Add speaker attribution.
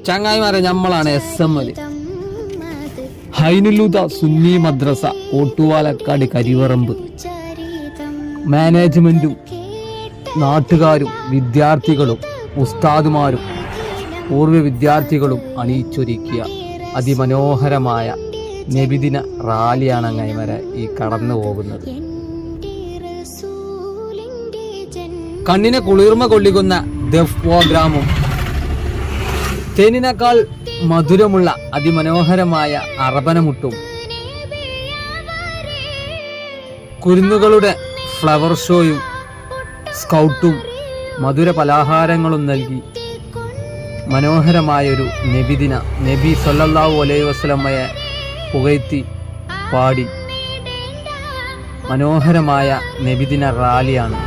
Speaker 1: ചങ്ങായിമാരെ, നമ്മളാണ് SML ഹൈനുലുദ സുന്നി മദ്രസ ഓട്ടുവാലക്കാട് കരിവറമ്പ്. മാനേജ്മെന്റും നാട്ടുകാരും വിദ്യാർത്ഥികളും ഉസ്താദുമാരും പൂർവ്വ വിദ്യാർത്ഥികളും അണിയിച്ചൊരുക്കിയ അതിമനോഹരമായ നബിദിന റാലിയാണ് അങ്ങായിമാരെ ഈ കടന്നു പോകുന്നത്. കണ്ണിനെ കുളിർമ കൊള്ളിക്കുന്ന ദഫ് പ്രോഗ്രാമും തേനിനേക്കാൾ മധുരമുള്ള അതിമനോഹരമായ അറബനമുട്ടും കുരുന്നുകളുടെ ഫ്ലവർ ഷോയും സ്കൗട്ടും മധുര പലഹാരങ്ങളും നൽകി മനോഹരമായൊരു നബിദിന, നബി സല്ലല്ലാഹു അലൈഹി വസല്ലമയെ പുകഴ്ത്തി പാടി മനോഹരമായ നബിദിന റാലിയാണ്